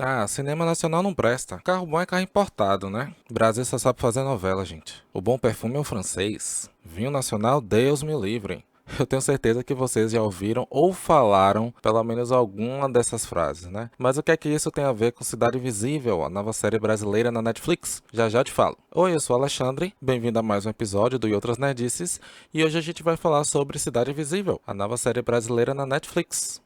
Ah, cinema nacional não presta. Carro bom é carro importado, né? Brasil só sabe fazer novela, gente. O bom perfume é o francês. Vinho nacional, Deus me livre. Eu tenho certeza que vocês já ouviram ou falaram pelo menos alguma dessas frases, né? Mas o que é que isso tem a ver com Cidade Invisível, a nova série brasileira na Netflix? Já já te falo. Oi, eu sou o Alexandre, bem-vindo a mais um episódio do E Outras Nerdices, e hoje a gente vai falar sobre Cidade Invisível, a nova série brasileira na Netflix.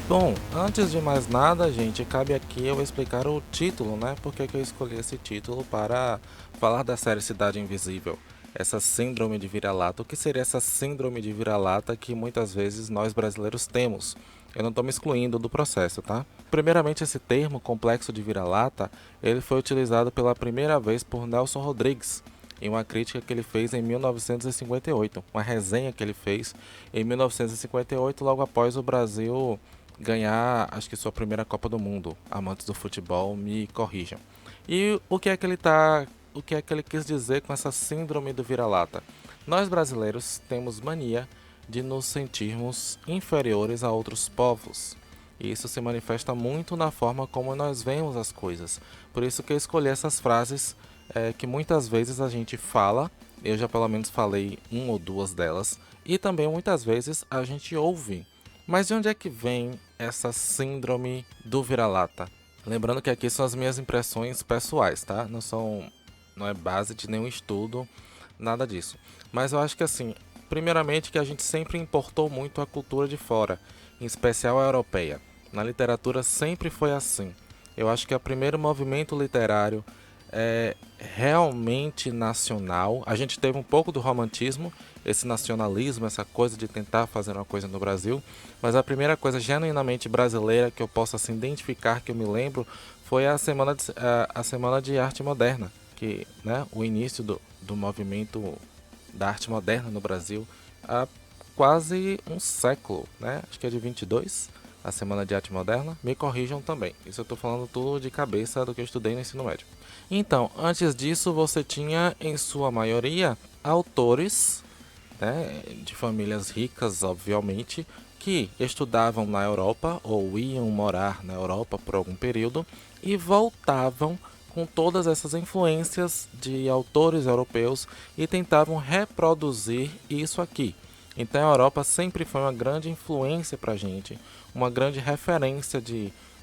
Bom, antes de mais nada, gente, cabe aqui eu explicar o título, né? Por que que eu escolhi esse título para falar da série Cidade Invisível? Essa síndrome de vira-lata. O que seria essa síndrome de vira-lata que muitas vezes nós brasileiros temos? Eu não estou me excluindo do processo, tá? Primeiramente, esse termo, complexo de vira-lata, ele foi utilizado pela primeira vez por Nelson Rodrigues, em uma crítica que ele fez em 1958, uma resenha que ele fez em 1958, logo após o Brasil ganhar, acho que sua primeira Copa do Mundo. Amantes do futebol, me corrijam. E o que é que ele quis dizer com essa síndrome do vira-lata? Nós brasileiros temos mania de nos sentirmos inferiores a outros povos. E isso se manifesta muito na forma como nós vemos as coisas. Por isso que eu escolhi essas frases que muitas vezes a gente fala, eu já pelo menos falei uma ou duas delas, e também muitas vezes a gente ouve. Mas de onde é que vem essa síndrome do vira-lata? Lembrando que aqui são as minhas impressões pessoais, tá? Não é base de nenhum estudo, nada disso. Mas eu acho que assim, primeiramente que a gente sempre importou muito a cultura de fora, em especial a europeia. Na literatura sempre foi assim. Eu acho que o primeiro movimento literário é realmente nacional. A gente teve um pouco do romantismo, esse nacionalismo, essa coisa de tentar fazer uma coisa no Brasil, mas a primeira coisa genuinamente brasileira que eu posso assim identificar, que eu me lembro, foi a semana de arte moderna, que, né, o início do movimento da arte moderna no Brasil há quase um século, né? Acho que é de 22, a Semana de Arte Moderna. Me corrijam também. Isso eu estou falando tudo de cabeça do que eu estudei no ensino médio. Então, antes disso, você tinha, em sua maioria, autores, né, de famílias ricas, obviamente, que estudavam na Europa ou iam morar na Europa por algum período e voltavam com todas essas influências de autores europeus e tentavam reproduzir isso aqui. Então a Europa sempre foi uma grande influência para a gente, uma grande referência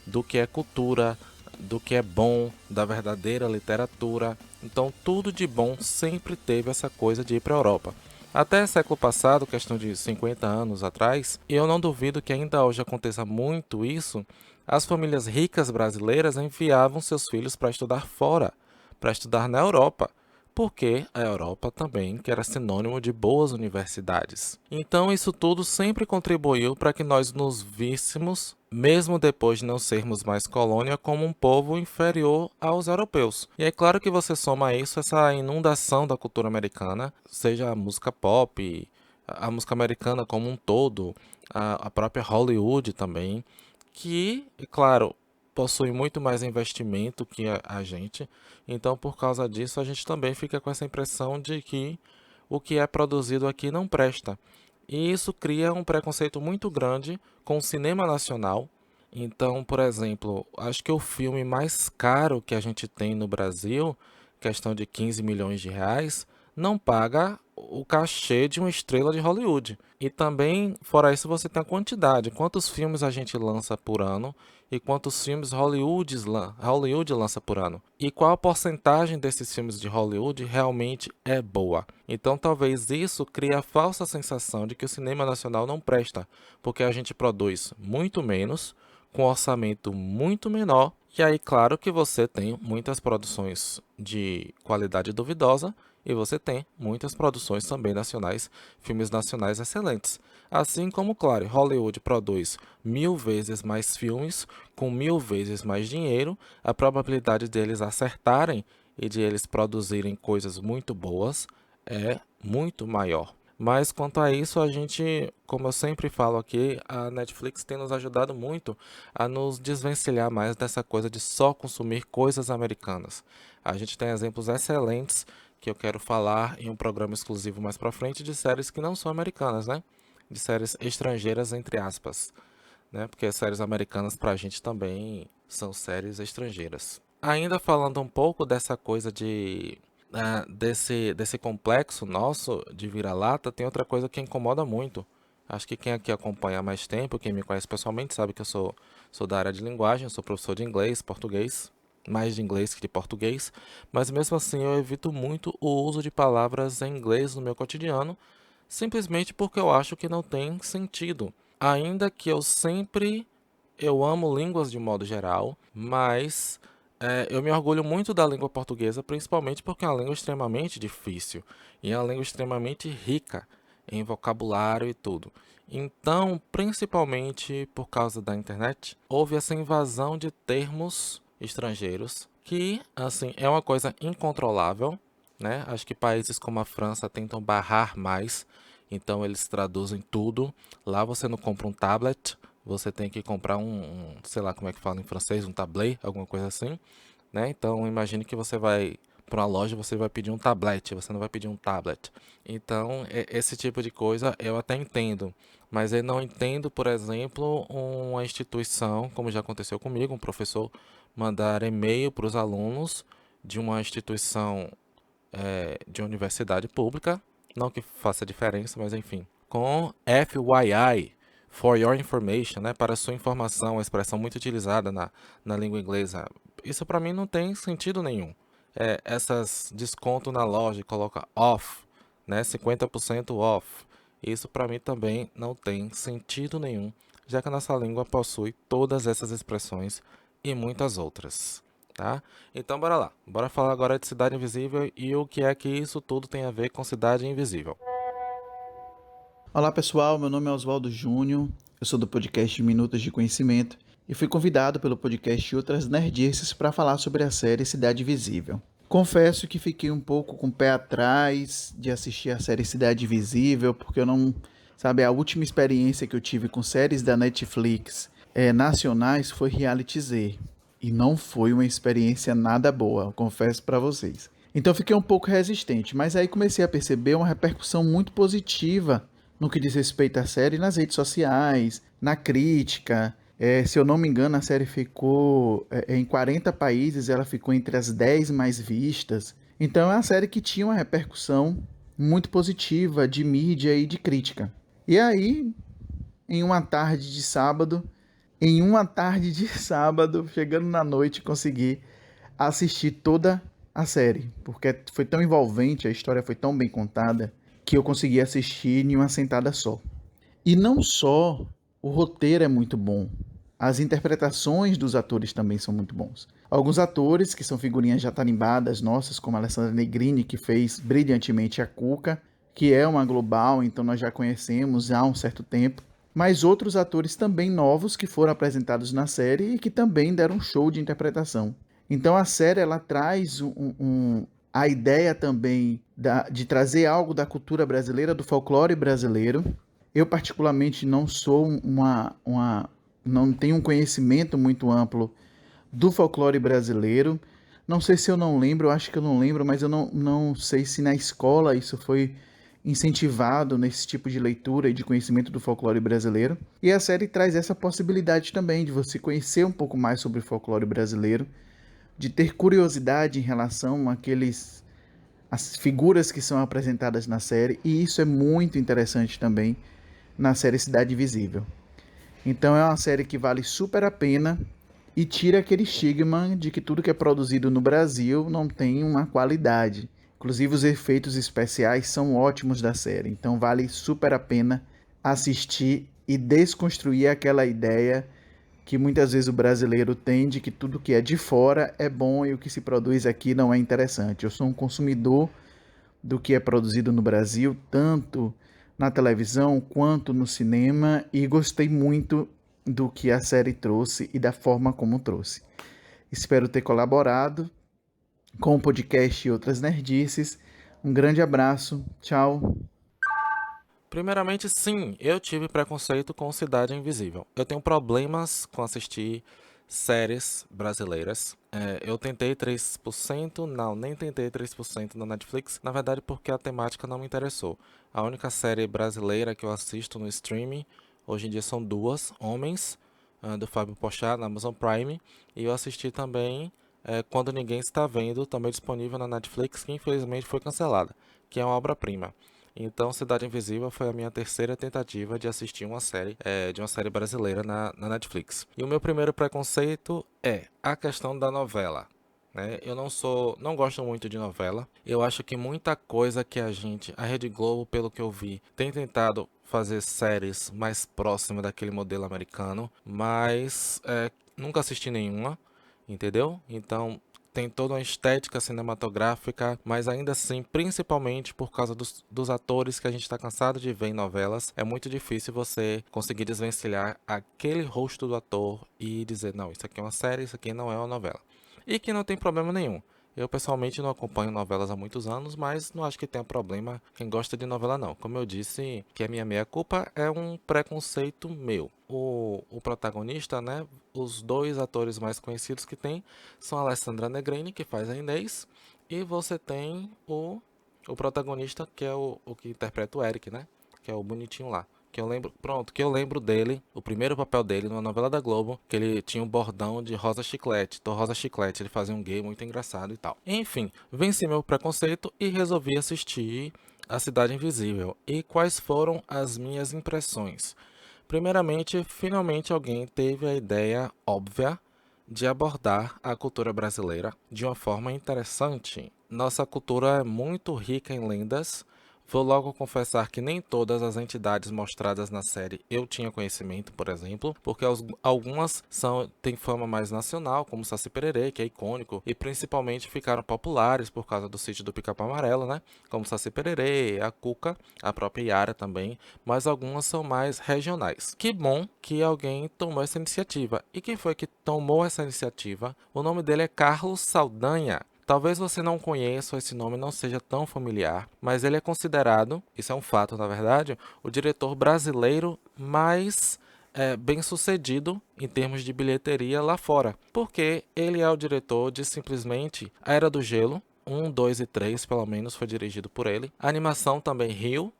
do que é cultura, do que é bom, da verdadeira literatura. Então tudo de bom sempre teve essa coisa de ir para a Europa. Até século passado, questão de 50 anos atrás, e eu não duvido que ainda hoje aconteça muito isso, as famílias ricas brasileiras enviavam seus filhos para estudar fora, para estudar na Europa, porque a Europa também que era sinônimo de boas universidades. Então isso tudo sempre contribuiu para que nós nos víssemos, mesmo depois de não sermos mais colônia, como um povo inferior aos europeus. E é claro que você soma a isso essa inundação da cultura americana, seja a música pop, a música americana como um todo, a própria Hollywood também, que, é claro, possui muito mais investimento que a gente. Então, por causa disso, a gente também fica com essa impressão de que o que é produzido aqui não presta. E isso cria um preconceito muito grande com o cinema nacional. Então, por exemplo, acho que o filme mais caro que a gente tem no Brasil, questão de 15 milhões de reais, não paga o cachê de uma estrela de Hollywood. E também, fora isso, você tem a quantidade. Quantos filmes a gente lança por ano e quantos filmes Hollywood lança por ano. E qual a porcentagem desses filmes de Hollywood realmente é boa. Então talvez isso crie a falsa sensação de que o cinema nacional não presta, porque a gente produz muito menos, com um orçamento muito menor, e aí claro que você tem muitas produções de qualidade duvidosa, e você tem muitas produções também nacionais, filmes nacionais excelentes. Assim como, claro, Hollywood produz 1000 vezes mais filmes, com 1000 vezes mais dinheiro, a probabilidade deles acertarem e de eles produzirem coisas muito boas é muito maior. Mas quanto a isso, a gente, como eu sempre falo aqui, a Netflix tem nos ajudado muito a nos desvencilhar mais dessa coisa de só consumir coisas americanas. A gente tem exemplos excelentes que eu quero falar em um programa exclusivo mais pra frente de séries que não são americanas, né? de séries estrangeiras, entre aspas, né? Porque as séries americanas pra gente também são séries estrangeiras. Ainda falando um pouco dessa coisa desse complexo nosso de vira-lata, tem outra coisa que incomoda muito. Acho que quem aqui acompanha há mais tempo, quem me conhece pessoalmente, sabe que eu sou da área de linguagem, eu sou professor de inglês, português, mais de inglês que de português, mas mesmo assim eu evito muito o uso de palavras em inglês no meu cotidiano, simplesmente porque eu acho que não tem sentido. Ainda que eu amo línguas de modo geral, mas eu me orgulho muito da língua portuguesa, principalmente porque é uma língua extremamente difícil e é uma língua extremamente rica em vocabulário e tudo. Então, principalmente por causa da internet, houve essa invasão de termos estrangeiros que, assim, é uma coisa incontrolável, né? Acho que países como a França tentam barrar mais, então eles traduzem tudo. Lá você não compra um tablet, você tem que comprar sei lá como é que fala em francês, um tablet, alguma coisa assim, né? Então imagine que você vai para uma loja, você vai pedir um tablet, você não vai pedir um tablet. Então, esse tipo de coisa eu até entendo, mas eu não entendo, por exemplo, uma instituição, como já aconteceu comigo, um professor mandar e-mail para os alunos de uma instituição de universidade pública, não que faça diferença, mas enfim, com FYI, for your information, né, para sua informação, uma expressão muito utilizada na língua inglesa. Isso para mim não tem sentido nenhum. Essas desconto na loja, coloca off, né, 50% off. Isso para mim também não tem sentido nenhum, já que a nossa língua possui todas essas expressões e muitas outras, tá? Então bora lá. Bora falar agora de Cidade Invisível e o que é que isso tudo tem a ver com Cidade Invisível. Olá pessoal, meu nome é Oswaldo Júnior, eu sou do podcast Minutos de Conhecimento e fui convidado pelo podcast Outras Nerdices para falar sobre a série Cidade Invisível. Confesso que fiquei um pouco com o pé atrás de assistir a série Cidade Invisível, porque eu não, sabe, a última experiência que eu tive com séries da Netflix nacionais foi Reality Z, e não foi uma experiência nada boa, eu confesso para vocês. Então fiquei um pouco resistente, mas aí comecei a perceber uma repercussão muito positiva no que diz respeito à série nas redes sociais, na crítica. Se eu não me engano, a série ficou em 40 países, ela ficou entre as 10 mais vistas. Então é uma série que tinha uma repercussão muito positiva de mídia e de crítica. E aí, em uma tarde de sábado, chegando na noite, consegui assistir toda a série, porque foi tão envolvente, a história foi tão bem contada, que eu consegui assistir em uma sentada só. E não só o roteiro é muito bom, as interpretações dos atores também são muito bons. Alguns atores que são figurinhas já tarimbadas nossas, como a Alessandra Negrini, que fez brilhantemente a Cuca, que é uma global, então nós já conhecemos há um certo tempo. Mas outros atores também novos que foram apresentados na série e que também deram um show de interpretação. Então a série ela traz a ideia também de trazer algo da cultura brasileira, do folclore brasileiro. Eu particularmente não sou não tenho um conhecimento muito amplo do folclore brasileiro. Não sei se eu não lembro, eu acho que eu não lembro, mas eu não sei se na escola isso foi incentivado nesse tipo de leitura e de conhecimento do folclore brasileiro. E a série traz essa possibilidade também de você conhecer um pouco mais sobre o folclore brasileiro, de ter curiosidade em relação às figuras que são apresentadas na série, e isso é muito interessante também na série Cidade Invisível. Então é uma série que vale super a pena e tira aquele estigma de que tudo que é produzido no Brasil não tem uma qualidade. Inclusive os efeitos especiais são ótimos da série, então vale super a pena assistir e desconstruir aquela ideia que muitas vezes o brasileiro tem de que tudo que é de fora é bom e o que se produz aqui não é interessante. Eu sou um consumidor do que é produzido no Brasil, tanto na televisão quanto no cinema, e gostei muito do que a série trouxe e da forma como trouxe. Espero ter colaborado com o podcast e outras nerdices. Um grande abraço, tchau. Primeiramente, sim, eu tive preconceito com Cidade Invisível. Eu tenho problemas com assistir séries brasileiras. Eu tentei 3%, não, nem tentei 3% na Netflix, na verdade porque a temática não me interessou. A única série brasileira que eu assisto no streaming, hoje em dia são duas, Homens, do Fábio Porchat, na Amazon Prime, e eu assisti também Quando Ninguém Está Vendo, também disponível na Netflix, que infelizmente foi cancelada, que é uma obra-prima. Então, Cidade Invisível foi a minha terceira tentativa de assistir uma série, de uma série brasileira na Netflix. E o meu primeiro preconceito é a questão da novela. Né? Eu não gosto muito de novela. Eu acho que muita coisa que a Rede Globo, pelo que eu vi, tem tentado fazer séries mais próximas daquele modelo americano, mas nunca assisti nenhuma, entendeu? Então tem toda uma estética cinematográfica, mas ainda assim, principalmente por causa dos atores que a gente está cansado de ver em novelas, é muito difícil você conseguir desvencilhar aquele rosto do ator e dizer, não, isso aqui é uma série, isso aqui não é uma novela. E que não tem problema nenhum. Eu pessoalmente não acompanho novelas há muitos anos, mas não acho que tenha problema quem gosta de novela não. Como eu disse, que a minha meia-culpa é um preconceito meu. O protagonista, né, os dois atores mais conhecidos que tem são a Alessandra Negrini, que faz a Inês, e você tem o protagonista, que é o que interpreta o Eric, né, que é o bonitinho lá. Que eu lembro, pronto, que eu lembro dele, o primeiro papel dele numa novela da Globo, que ele tinha um bordão de Rosa Chiclete, do Rosa Chiclete, ele fazia um gay muito engraçado e tal. Enfim, venci meu preconceito e resolvi assistir A Cidade Invisível. E quais foram as minhas impressões? Primeiramente, finalmente alguém teve a ideia óbvia de abordar a cultura brasileira de uma forma interessante. Nossa cultura é muito rica em lendas. Vou logo confessar que nem todas as entidades mostradas na série eu tinha conhecimento, por exemplo, porque algumas têm fama mais nacional, como Saci Pererê, que é icônico, e principalmente ficaram populares por causa do sítio do Pica-Pau Amarelo, né? Como Saci Pererê, a Cuca, a própria Yara também, mas algumas são mais regionais. Que bom que alguém tomou essa iniciativa. E quem foi que tomou essa iniciativa? O nome dele é Carlos Saldanha. Talvez você não conheça ou esse nome não seja tão familiar, mas ele é considerado, isso é um fato na verdade, o diretor brasileiro mais bem sucedido em termos de bilheteria lá fora. Porque ele é o diretor de simplesmente A Era do Gelo, 1, 2 e 3 pelo menos foi dirigido por ele. A animação também Rio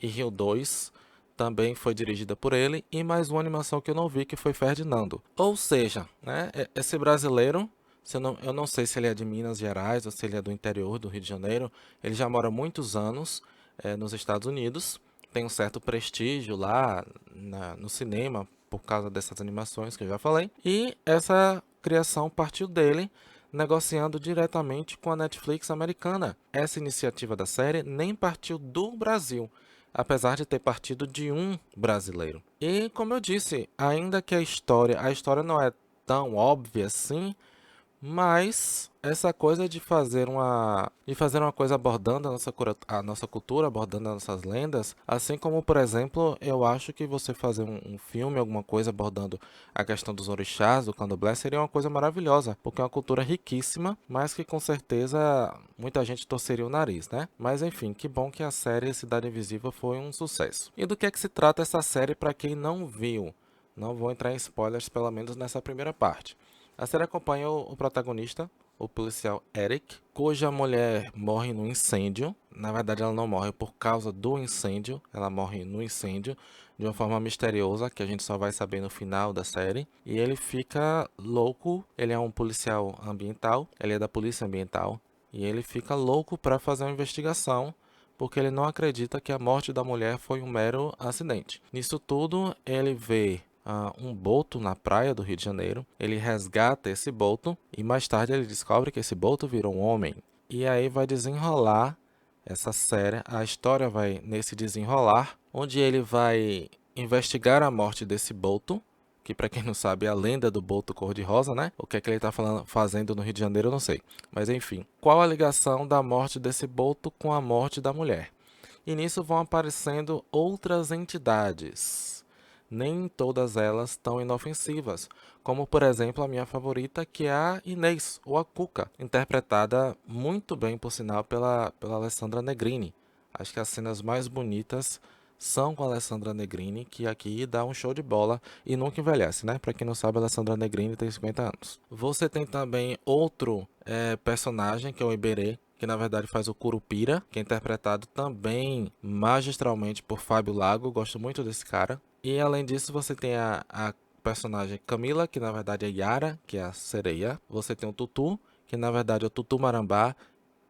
e Rio 2 também foi dirigida por ele. E mais uma animação que eu não vi que foi Ferdinando. Ou seja, né, esse brasileiro eu não sei se ele é de Minas Gerais ou se ele é do interior do Rio de Janeiro. Ele já mora há muitos anos nos Estados Unidos. Tem um certo prestígio lá no cinema por causa dessas animações que eu já falei. E essa criação partiu dele, negociando diretamente com a Netflix americana. Essa iniciativa da série nem partiu do Brasil, apesar de ter partido de um brasileiro. E como eu disse, ainda que a história não é tão óbvia assim, mas essa coisa de fazer uma coisa abordando a nossa cultura, abordando as nossas lendas, assim como, por exemplo, eu acho que você fazer um filme, alguma coisa abordando a questão dos orixás, do candomblé, seria uma coisa maravilhosa, porque é uma cultura riquíssima, mas que com certeza muita gente torceria o nariz, né? Mas enfim, que bom que a série Cidade Invisível foi um sucesso. E do que é que se trata essa série para quem não viu? Não vou entrar em spoilers, pelo menos nessa primeira parte. A série acompanha o protagonista, o policial Eric, cuja mulher morre no incêndio. Na verdade, ela não morre por causa do incêndio, ela morre no incêndio de uma forma misteriosa que a gente só vai saber no final da série. E ele fica louco, ele é um policial ambiental, ele é da polícia ambiental, e ele fica louco para fazer uma investigação porque ele não acredita que a morte da mulher foi um mero acidente. Nisso tudo, ele vê um boto na praia do Rio de Janeiro. Ele resgata esse boto e mais tarde ele descobre que esse boto virou um homem. E aí vai desenrolar essa série. A história vai nesse desenrolar, onde ele vai investigar a morte desse boto, que para quem não sabe é a lenda do boto cor-de-rosa, né? O que é que ele está fazendo no Rio de Janeiro, eu não sei. Mas enfim, qual a ligação da morte desse boto com a morte da mulher? E nisso vão aparecendo outras entidades. Nem todas elas tão inofensivas, como por exemplo a minha favorita, que é a Inês, ou a Cuca, interpretada muito bem, por sinal, pela Alessandra Negrini. Acho que as cenas mais bonitas são com a Alessandra Negrini, que aqui dá um show de bola e nunca envelhece, né? Pra quem não sabe, a Alessandra Negrini tem 50 anos. Você tem também outro personagem, que é o Iberê, que na verdade faz o Curupira, que é interpretado também magistralmente por Fábio Lago. Gosto muito desse cara. E além disso, você tem a personagem Camila, que na verdade é Yara, que é a sereia. Você tem o Tutu, que na verdade é o Tutu Marambá.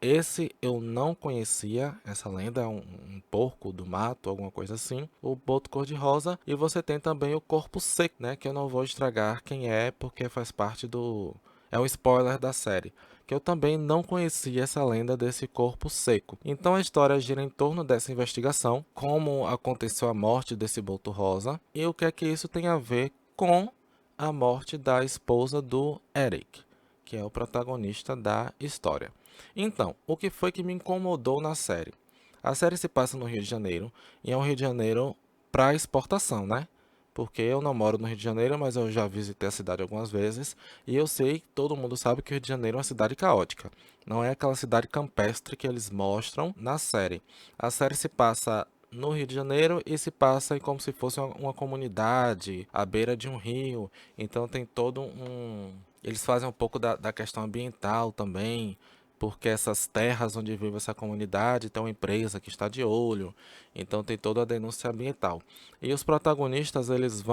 Esse eu não conhecia, essa lenda é um porco do mato, alguma coisa assim. O Boto Cor-de-Rosa. E você tem também o Corpo Seco, né? Que eu não vou estragar quem é, porque faz parte do... É um spoiler da série. Que eu também não conhecia essa lenda desse corpo seco. Então a história gira em torno dessa investigação, como aconteceu a morte desse Boto Rosa e o que é que isso tem a ver com a morte da esposa do Eric, que é o protagonista da história. Então, o que foi que me incomodou na série? A série se passa no Rio de Janeiro, e é um Rio de Janeiro para exportação, né? Porque eu não moro no Rio de Janeiro, mas eu já visitei a cidade algumas vezes, e eu sei, todo mundo sabe que o Rio de Janeiro é uma cidade caótica. Não é aquela cidade campestre que eles mostram na série. A série se passa no Rio de Janeiro e se passa como se fosse uma comunidade à beira de um rio. Então tem todo um... Eles fazem um pouco da questão ambiental também, porque essas terras onde vive essa comunidade tem uma empresa que está de olho, então tem toda a denúncia ambiental. E os protagonistas, eles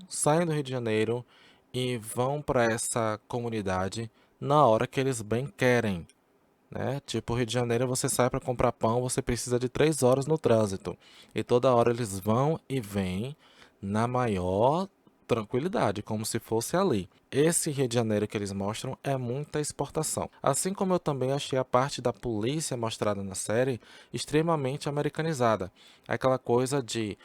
saem do Rio de Janeiro e vão para essa comunidade na hora que eles bem querem, né? Tipo, Rio de Janeiro, você sai para comprar pão, você precisa de 3 horas no trânsito. E toda hora eles vão e vêm na maior tranquilidade, como se fosse ali. Esse Rio de Janeiro que eles mostram é muita exportação. Assim como eu também achei a parte da polícia mostrada na série extremamente americanizada. Aquela coisa de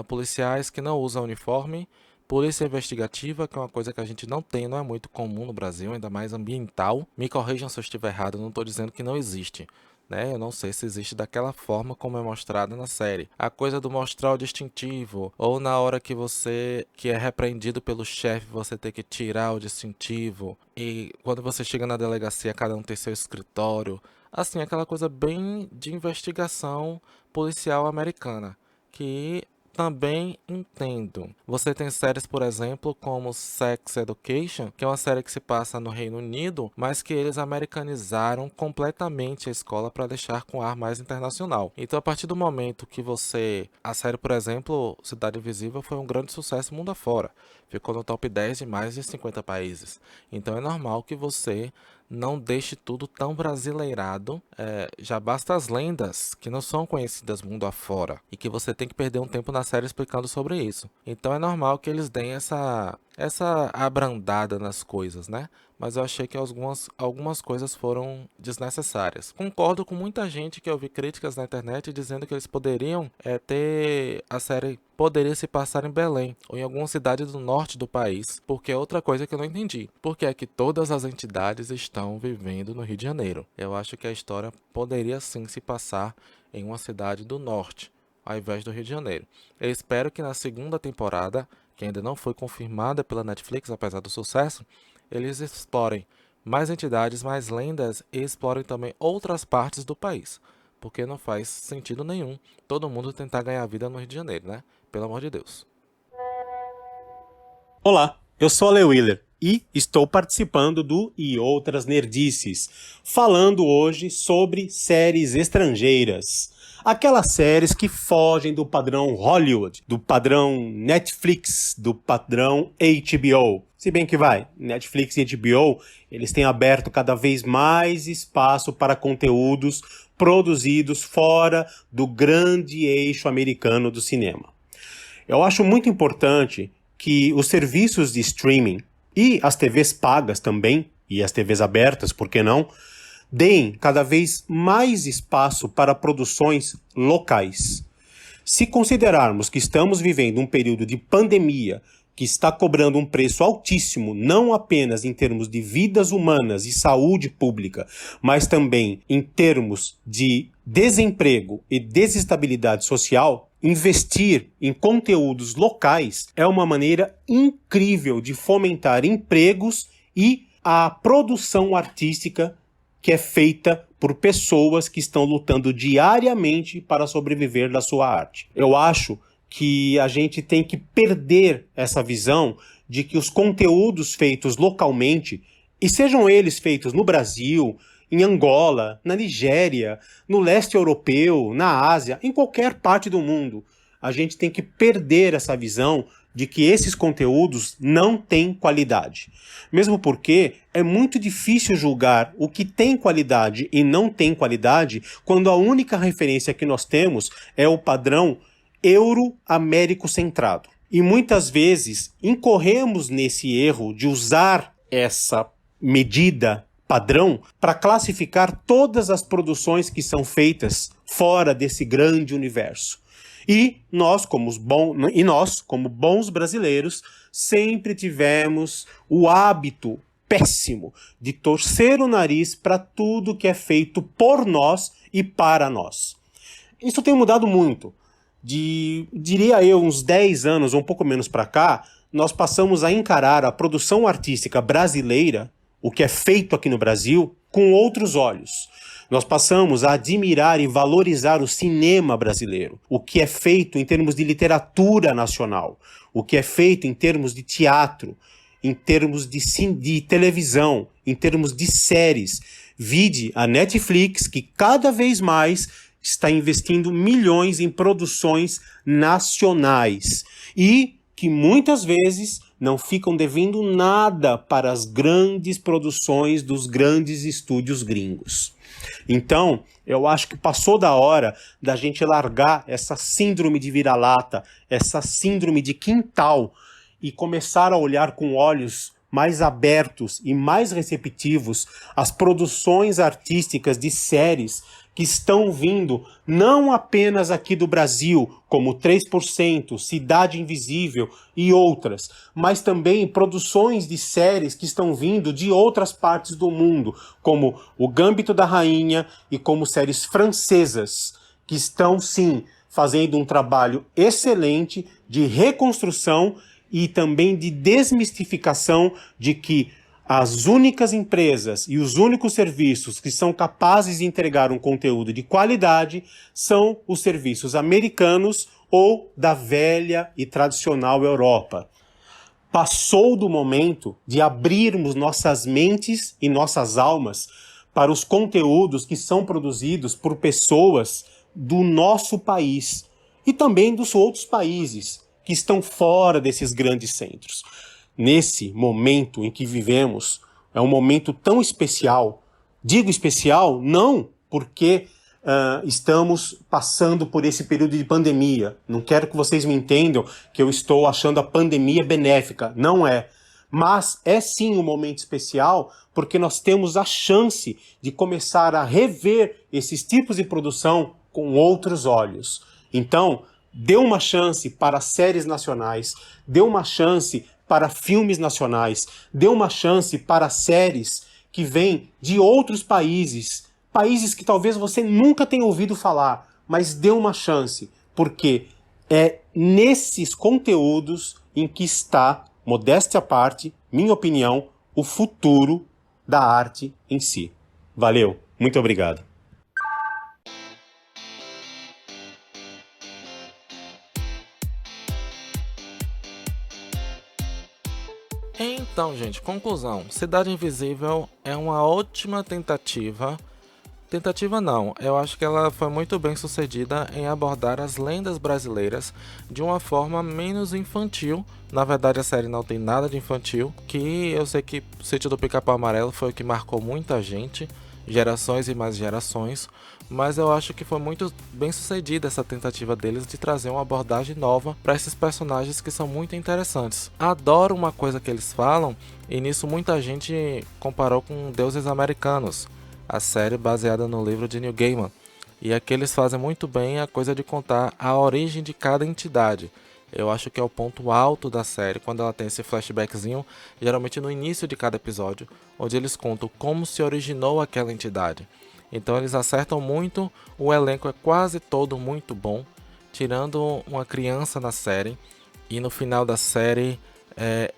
policiais que não usam uniforme, polícia investigativa, que é uma coisa que a gente não tem, não é muito comum no Brasil, ainda mais ambiental. Me corrijam se eu estiver errado, eu não estou dizendo que não existe. Né? Eu não sei se existe daquela forma como é mostrada na série. A coisa do mostrar o distintivo, ou na hora que você que é repreendido pelo chefe, você ter que tirar o distintivo, e quando você chega na delegacia, cada um tem seu escritório. Assim, aquela coisa bem de investigação policial americana, que também entendo. Você tem séries, por exemplo, como Sex Education, que é uma série que se passa no Reino Unido, mas que eles americanizaram completamente a escola para deixar com ar mais internacional. Então, a partir do momento que a série, por exemplo, Cidade Invisível, foi um grande sucesso mundo afora. Ficou no top 10 de mais de 50 países. Então, é normal que você não deixe tudo tão brasileirado. Já basta as lendas que não são conhecidas mundo afora e que você tem que perder um tempo na série explicando sobre isso. Então é normal que eles deem essa abrandada nas coisas, né? Mas eu achei que algumas coisas foram desnecessárias. Concordo com muita gente que eu vi críticas na internet dizendo que eles poderiam ter a série poderia se passar em Belém ou em alguma cidade do norte do país, porque é outra coisa que eu não entendi. Por que é que todas as entidades estão vivendo no Rio de Janeiro? Eu acho que a história poderia sim se passar em uma cidade do norte, ao invés do Rio de Janeiro. Eu espero que na segunda temporada, que ainda não foi confirmada pela Netflix, apesar do sucesso, eles explorem mais entidades, mais lendas e explorem também outras partes do país. Porque não faz sentido nenhum todo mundo tentar ganhar vida no Rio de Janeiro, né? Pelo amor de Deus. Olá, eu sou a Leo Willer e estou participando do E Outras Nerdices, falando hoje sobre séries estrangeiras. Aquelas séries que fogem do padrão Hollywood, do padrão Netflix, do padrão HBO. Se bem que Netflix e HBO, eles têm aberto cada vez mais espaço para conteúdos produzidos fora do grande eixo americano do cinema. Eu acho muito importante que os serviços de streaming e as TVs pagas também, e as TVs abertas, por que não, deem cada vez mais espaço para produções locais. Se considerarmos que estamos vivendo um período de pandemia que está cobrando um preço altíssimo, não apenas em termos de vidas humanas e saúde pública, mas também em termos de desemprego e desestabilidade social, investir em conteúdos locais é uma maneira incrível de fomentar empregos e a produção artística que é feita por pessoas que estão lutando diariamente para sobreviver da sua arte. Eu acho que a gente tem que perder essa visão de que os conteúdos feitos localmente, e sejam eles feitos no Brasil, em Angola, na Nigéria, no leste europeu, na Ásia, em qualquer parte do mundo, a gente tem que perder essa visão de que esses conteúdos não têm qualidade. Mesmo porque é muito difícil julgar o que tem qualidade e não tem qualidade quando a única referência que nós temos é o padrão euro-américo centrado. E muitas vezes incorremos nesse erro de usar essa medida padrão para classificar todas as produções que são feitas fora desse grande universo. E nós, como bons brasileiros, sempre tivemos o hábito péssimo de torcer o nariz para tudo que é feito por nós e para nós. Isso tem mudado muito. Diria eu, uns 10 anos ou um pouco menos para cá, nós passamos a encarar a produção artística brasileira, o que é feito aqui no Brasil, com outros olhos. Nós passamos a admirar e valorizar o cinema brasileiro, o que é feito em termos de literatura nacional, o que é feito em termos de teatro, em termos de televisão, em termos de séries. Vide a Netflix, que cada vez mais está investindo milhões em produções nacionais e que muitas vezes não ficam devendo nada para as grandes produções dos grandes estúdios gringos. Então, eu acho que passou da hora da gente largar essa síndrome de vira-lata, essa síndrome de quintal e começar a olhar com olhos mais abertos e mais receptivos as produções artísticas de séries que estão vindo não apenas aqui do Brasil, como 3%, Cidade Invisível e outras, mas também produções de séries que estão vindo de outras partes do mundo, como O Gâmbito da Rainha e como séries francesas, que estão, sim, fazendo um trabalho excelente de reconstrução e também de desmistificação de que as únicas empresas e os únicos serviços que são capazes de entregar um conteúdo de qualidade são os serviços americanos ou da velha e tradicional Europa. Passou do momento de abrirmos nossas mentes e nossas almas para os conteúdos que são produzidos por pessoas do nosso país e também dos outros países que estão fora desses grandes centros. Nesse momento em que vivemos, é um momento tão especial. Digo especial não porque estamos passando por esse período de pandemia. Não quero que vocês me entendam que eu estou achando a pandemia benéfica. Não é. Mas é sim um momento especial porque nós temos a chance de começar a rever esses tipos de produção com outros olhos. Então, dê uma chance para séries nacionais, dê uma chance para filmes nacionais, dê uma chance para séries que vêm de outros países, países que talvez você nunca tenha ouvido falar, mas dê uma chance, porque é nesses conteúdos em que está, modéstia à parte, minha opinião, o futuro da arte em si. Valeu, muito obrigado. Então, gente, conclusão. Cidade Invisível é uma ótima tentativa. Tentativa não, eu acho que ela foi muito bem sucedida em abordar as lendas brasileiras de uma forma menos infantil. Na verdade, a série não tem nada de infantil, que eu sei que o Sítio do Pica-Pau Amarelo foi o que marcou muita gente, gerações e mais gerações, mas eu acho que foi muito bem sucedida essa tentativa deles de trazer uma abordagem nova para esses personagens que são muito interessantes. Adoro uma coisa que eles falam, e nisso muita gente comparou com Deuses Americanos, a série baseada no livro de Neil Gaiman, e aqui eles fazem muito bem a coisa de contar a origem de cada entidade. Eu acho que é o ponto alto da série, quando ela tem esse flashbackzinho, geralmente no início de cada episódio, onde eles contam como se originou aquela entidade. Então eles acertam muito, o elenco é quase todo muito bom, tirando uma criança na série, e no final da série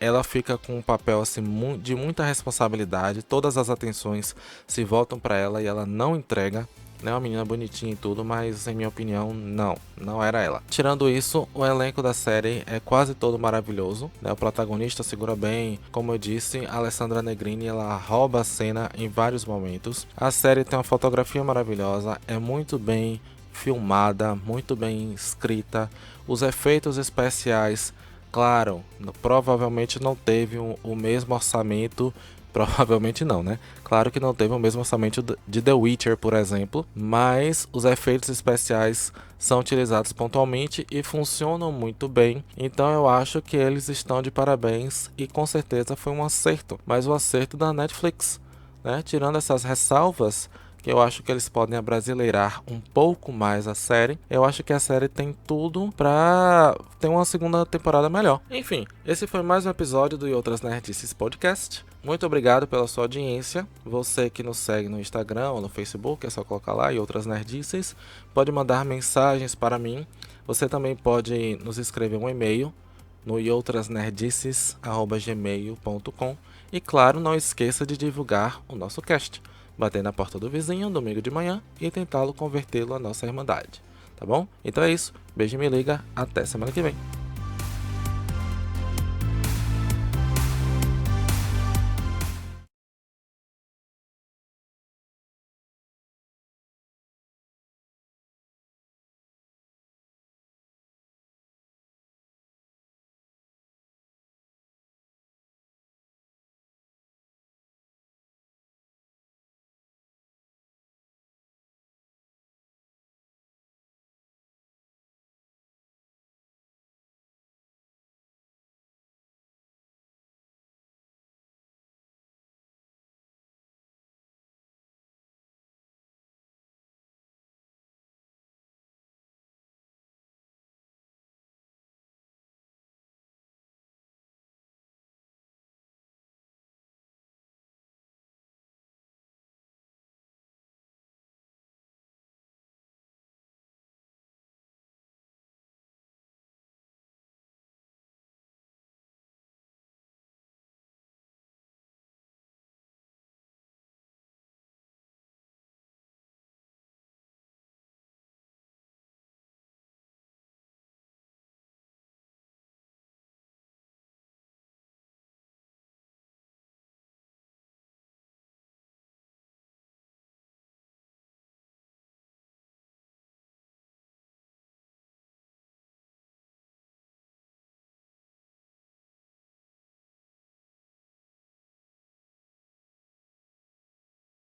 ela fica com um papel assim, de muita responsabilidade, todas as atenções se voltam para ela e ela não entrega. É uma menina bonitinha e tudo, mas em minha opinião, não era ela. Tirando isso, o elenco da série é quase todo maravilhoso, né? O protagonista segura bem, como eu disse, a Alessandra Negrini, ela rouba a cena em vários momentos. A série tem uma fotografia maravilhosa, é muito bem filmada, muito bem escrita. Os efeitos especiais, claro, provavelmente não teve o mesmo orçamento. Provavelmente não, né? Claro que não teve o mesmo orçamento de The Witcher, por exemplo, mas os efeitos especiais são utilizados pontualmente e funcionam muito bem. Então eu acho que eles estão de parabéns e com certeza foi um acerto, mas o acerto da Netflix, né? Tirando essas ressalvas, que eu acho que eles podem abrasileirar um pouco mais a série. Eu acho que a série tem tudo pra ter uma segunda temporada melhor. Enfim, esse foi mais um episódio do E Outras Nerdices Podcast. Muito obrigado pela sua audiência. Você que nos segue no Instagram ou no Facebook, é só colocar lá E Outras Nerdices. Pode mandar mensagens para mim. Você também pode nos escrever um e-mail no eoutrasnerdices@gmail.com. E claro, não esqueça de divulgar o nosso cast. Bater na porta do vizinho domingo de manhã e tentá-lo convertê-lo à nossa irmandade. Tá bom? Então é isso. Beijo e me liga. Até semana que vem.